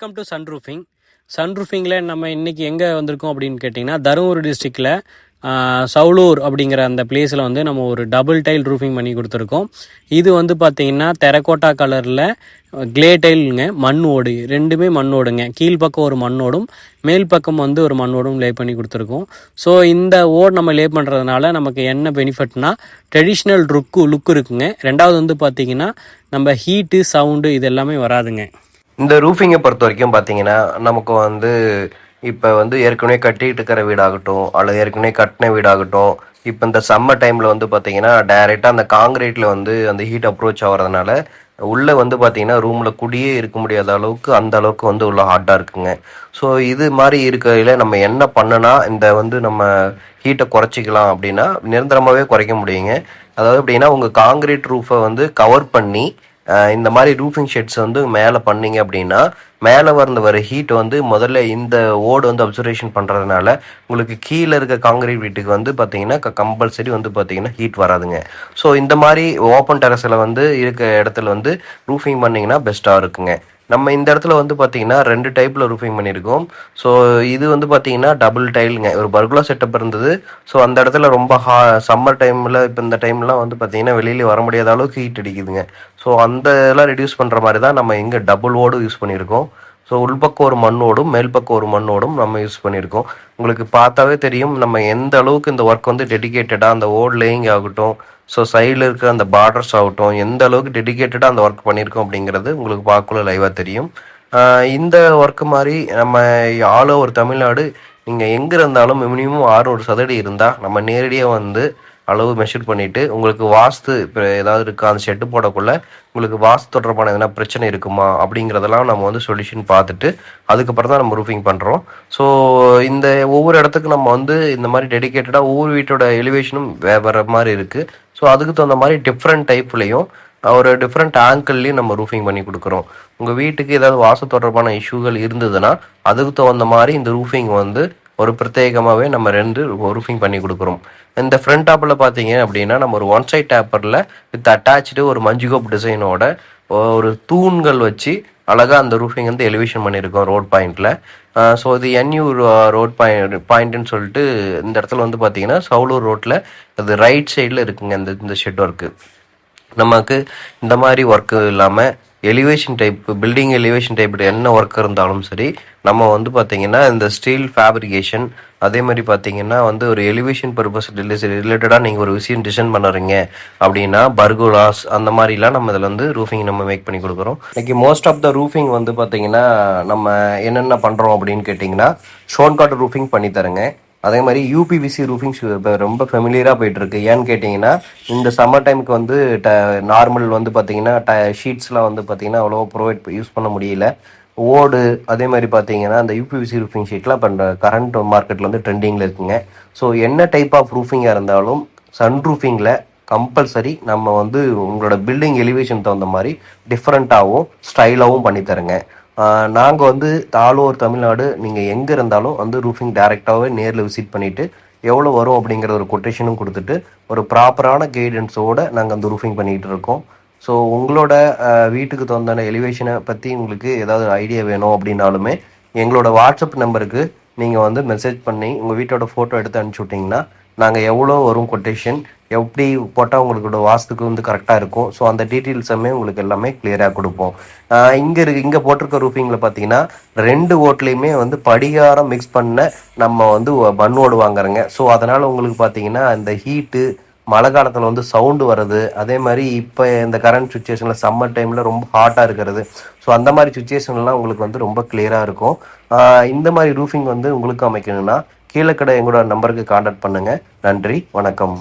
Welcome to சன்ரூஃபிங். சன்ரூஃபிங்கில் நம்ம இன்றைக்கி எங்கே வந்திருக்கோம் அப்படின்னு கேட்டிங்கன்னா, தருமபுரி டிஸ்ட்ரிக்டில் சவுலூர் அப்படிங்கிற அந்த பிளேஸில் வந்து நம்ம ஒரு டபுள் டைல் ரூஃபிங் பண்ணி கொடுத்துருக்கோம். இது வந்து பார்த்திங்கன்னா தெரக்கோட்டா கலரில் கிளே டைலுங்க, மண் ஓடு, ரெண்டுமே மண் ஓடுங்க. கீழ்ப்பக்கம் ஒரு மண்ணோடும் மேல் பக்கம் வந்து ஒரு மண்ணோடும் லே பண்ணி கொடுத்துருக்கோம். ஸோ இந்த ஓடு நம்ம லே பண்ணுறதுனால நமக்கு என்ன பெனிஃபிட்னா, ட்ரெடிஷ்னல் லுக்கு இருக்குங்க. ரெண்டாவது வந்து பார்த்திங்கன்னா நம்ம ஹீட்டு சவுண்டு இது எல்லாமே வராதுங்க. இந்த ரூஃபிங்கை பொறுத்த வரைக்கும் பார்த்தீங்கன்னா, நமக்கு வந்து இப்போ வந்து ஏற்கனவே கட்டிட்டு இருக்கிற வீடாகட்டும், அல்லது ஏற்கனவே கட்டின வீடாகட்டும், இப்போ இந்த சம்மர் டைமில் வந்து பார்த்தீங்கன்னா டைரெக்டாக அந்த காங்கிரீட்டில் வந்து அந்த ஹீட் அப்ரோச் ஆகிறதுனால உள்ளே வந்து பார்த்தீங்கன்னா ரூமில் குடியே இருக்க முடியாத அளவுக்கு அந்த அளவுக்கு வந்து உள்ள ஹாட்டாக இருக்குங்க. ஸோ இது மாதிரி இருக்கையில் நம்ம என்ன பண்ணுனா இந்த வந்து நம்ம ஹீட்டை குறைச்சிக்கலாம் அப்படின்னா நிரந்தரமாகவே குறைக்க முடியுங்க. அதாவது எப்படின்னா, உங்கள் காங்கிரீட் ரூஃபை வந்து கவர் பண்ணி இந்த மாதிரி ரூஃபிங் ஷெட்ஸ் வந்து மேலே பண்ணீங்க அப்படின்னா, மேலே வர ஹீட் வந்து முதல்ல இந்த ஓடு வந்து அப்சர்வேஷன் பண்ணுறதுனால உங்களுக்கு கீழே இருக்க காங்கிரீட் வீட்டுக்கு வந்து பார்த்தீங்கன்னா கம்பல்சரி வந்து பார்த்தீங்கன்னா ஹீட் வராதுங்க. ஸோ இந்த மாதிரி ஓப்பன் டெரஸில் வந்து இருக்க இடத்துல வந்து ரூஃபிங் பண்ணிங்கன்னா பெஸ்ட்டாக இருக்குங்க. நம்ம இந்த இடத்துல வந்து பார்த்தீங்கன்னா 2 டைப்பில் ரூஃபிங் பண்ணியிருக்கோம். ஸோ இது வந்து பார்த்தீங்கன்னா டபுள் டைலுங்க, ஒரு பர்குலா செட்டப் இருந்தது. ஸோ அந்த இடத்துல ரொம்ப சம்மர் டைமில் இப்போ இந்த டைம்லாம் வந்து பார்த்தீங்கன்னா வெளியிலே வர முடியாத அளவுக்கு ஹீட் அடிக்குதுங்க. ஸோ அந்த இதெல்லாம் ரெடியூஸ் பண்ணுற மாதிரி தான் நம்ம இங்கே டபுள் ஓடு யூஸ் பண்ணியிருக்கோம். ஸோ உள்பக்கம் ஒரு மண்ணோடும் மேல் பக்கம் ஒரு மண்ணோடும் நம்ம யூஸ் பண்ணியிருக்கோம். உங்களுக்கு பார்த்தாவே தெரியும் நம்ம எந்த அளவுக்கு இந்த ஒர்க் வந்து டெடிக்கேட்டடாக அந்த ஓட் லேயிங் ஆகட்டும், ஸோ சைடில் இருக்கிற அந்த பார்டர்ஸ் ஆகட்டும், எந்த அளவுக்கு டெடிக்கேட்டடாக அந்த ஒர்க் பண்ணியிருக்கோம் அப்படிங்கிறது உங்களுக்கு பார்க்கல லைவாக தெரியும். இந்த ஒர்க்கு மாதிரி நம்ம ஆல் ஓவர் தமிழ்நாடு நீங்கள் எங்கே இருந்தாலும் மினிமம் 600 சதுரடி இருந்தால் நம்ம நேரடியாக வந்து அளவு மெஷர் பண்ணிவிட்டு உங்களுக்கு வாஸ்து இப்போ ஏதாவது இருக்கா, அந்த ஷெட்டு போடக்குள்ள உங்களுக்கு வாஸ்து தொடர்பான எதனா பிரச்சனை இருக்குமா அப்படிங்கிறதெல்லாம் நம்ம வந்து சொல்யூஷன் பார்த்துட்டு அதுக்கப்புறம் தான் நம்ம ரூஃபிங் பண்ணுறோம். ஸோ இந்த ஒவ்வொரு இடத்துக்கு நம்ம வந்து இந்த மாதிரி டெடிக்கேட்டடாக ஒவ்வொரு வீட்டோட எலிவேஷனும் வேறு மாதிரி இருக்குது. ஸோ அதுக்கு தகுந்த மாதிரி டிஃப்ரெண்ட் டைப்லேயும் ஒரு டிஃப்ரெண்ட் ஆங்கிள்லையும் நம்ம ரூஃபிங் பண்ணி கொடுக்குறோம். உங்கள் வீட்டுக்கு ஏதாவது வாஸ்து தொடர்பான இஷ்யூகள் இருந்ததுன்னா அதுக்கு தகுந்த மாதிரி இந்த ரூஃபிங் வந்து ஒரு பிரத்யேகமாகவே நம்ம 2 ரூஃபிங் பண்ணி கொடுக்குறோம். இந்த ஃப்ரண்ட் டாப்பில் பார்த்தீங்க அப்படின்னா நம்ம ஒரு ஒன் சைட் டேப்பரில் வித் அட்டாச்சு ஒரு மஞ்சுகோப் டிசைனோட ஒரு தூண்கள் வச்சு அழகாக அந்த ரூஃபிங் வந்து எலிவேஷன் பண்ணியிருக்கோம் ரோட் பாயிண்டில். ஸோ இது NU ரோட் பாயிண்ட்டுன்னு சொல்லிட்டு இந்த இடத்துல வந்து பார்த்தீங்கன்னா சவுலூர் ரோட்டில் அது ரைட் சைடில் இருக்குங்க இந்த ஷெட் ஒர்க்கு. நமக்கு இந்த மாதிரி ஒர்க்கு இல்லாமல் elevation type building elevation type என்ன ஒர்க் இருந்தாலும் சரி, நம்ம வந்து பார்த்திங்கன்னா இந்த ஸ்டீல் ஃபேப்ரிகேஷன் அதே மாதிரி பார்த்திங்கன்னா வந்து ஒரு எலிவேஷன் பர்பஸ் ரிலேட்டடாக நீங்கள் ஒரு விஷயம் டிசைன் பண்ணுறீங்க அப்படின்னா பர்குலாஸ் அந்த மாதிரிலாம் நம்ம இதில் வந்து ரூஃபிங் நம்ம மேக் பண்ணி கொடுக்குறோம். இன்றைக்கி மோஸ்ட் ஆஃப் த ரூஃபிங் வந்து பார்த்திங்கன்னா நம்ம என்னென்ன பண்ணுறோம் அப்படின்னு கேட்டிங்கன்னா ஷோன் காட் ரூஃபிங் பண்ணித்தரேங்க. அதே மாதிரி UPVC ரூஃபிங் இப்போ ரொம்ப ஃபெமிலியராக போயிட்டுருக்கு. ஏன்னு கேட்டிங்கன்னா இந்த சம்மர் டைமுக்கு வந்து நார்மல் வந்து பார்த்திங்கன்னா ஷீட்ஸ்லாம் வந்து பார்த்திங்கன்னா அவ்வளோ யூஸ் பண்ண முடியல. ஓடு அதே மாதிரி பார்த்தீங்கன்னா அந்த UPVC ரூஃபிங் ஷீட்லாம் இப்போ கரண்ட் மார்க்கெட்டில் வந்து ட்ரெண்டிங்கில் இருக்குங்க. ஸோ என்ன டைப் ஆஃப் ரூஃபிங்காக இருந்தாலும் சன் ரூஃபிங்கில் கம்பல்சரி நம்ம வந்து உங்களோட பில்டிங் எலிவேஷன் தகுந்த மாதிரி டிஃப்ரெண்ட்டாகவும் ஸ்டைலாகவும் பண்ணித்தரேங்க. நாங்கள் வந்து ஆல் ஓவர் தமிழ்நாடு நீங்கள் எங்கே இருந்தாலும் வந்து ரூஃபிங் டைரெக்டாகவே நேரில் விசிட் பண்ணிவிட்டு எவ்வளோ வரும் அப்படிங்கிற ஒரு கொட்டேஷனும் கொடுத்துட்டு ஒரு ப்ராப்பரான கைடன்ஸோடு நாங்கள் அந்த ரூஃபிங் பண்ணிக்கிட்டு இருக்கோம். ஸோ உங்களோட வீட்டுக்கு தகுந்தான எலிவேஷனை பற்றி உங்களுக்கு ஏதாவது ஐடியா வேணும் அப்படின்னாலுமே எங்களோட வாட்ஸ்அப் நம்பருக்கு நீங்கள் வந்து மெசேஜ் பண்ணி உங்கள் வீட்டோட ஃபோட்டோ எடுத்து அனுப்பிச்சி விட்டிங்கன்னா நாங்கள் எவ்வளோ வரும் கொட்டேஷன், எப்படி போட்டால் உங்களோட வாஸ்துக்கு வந்து கரெக்டாக இருக்கும், ஸோ அந்த டீட்டெயில்ஸுமே உங்களுக்கு எல்லாமே கிளியராக கொடுப்போம். இங்கே போட்டிருக்க ரூஃபிங்கில் பார்த்தீங்கன்னா 2 ஓட்லேயுமே வந்து படிகாரம் மிக்ஸ் பண்ண நம்ம வந்து மண் ஓடு வாங்குறோங்க. ஸோ அதனால் உங்களுக்கு பார்த்தீங்கன்னா இந்த ஹீட்டு மழை காலத்தில் வந்து சவுண்டு வருது, அதே மாதிரி இப்போ இந்த கரண்ட் சுச்சுவேஷனில் சம்மர் டைமில் ரொம்ப ஹாட்டாக இருக்கிறது. ஸோ அந்த மாதிரி சுச்சுவேஷன்லாம் உங்களுக்கு வந்து ரொம்ப கிளியராக இருக்கும். இந்த மாதிரி ரூஃபிங் வந்து உங்களுக்கு அமைக்கணும்னா கீழே எங்களோட நம்பருக்கு கான்டாக்ட் பண்ணுங்கள். நன்றி, வணக்கம்.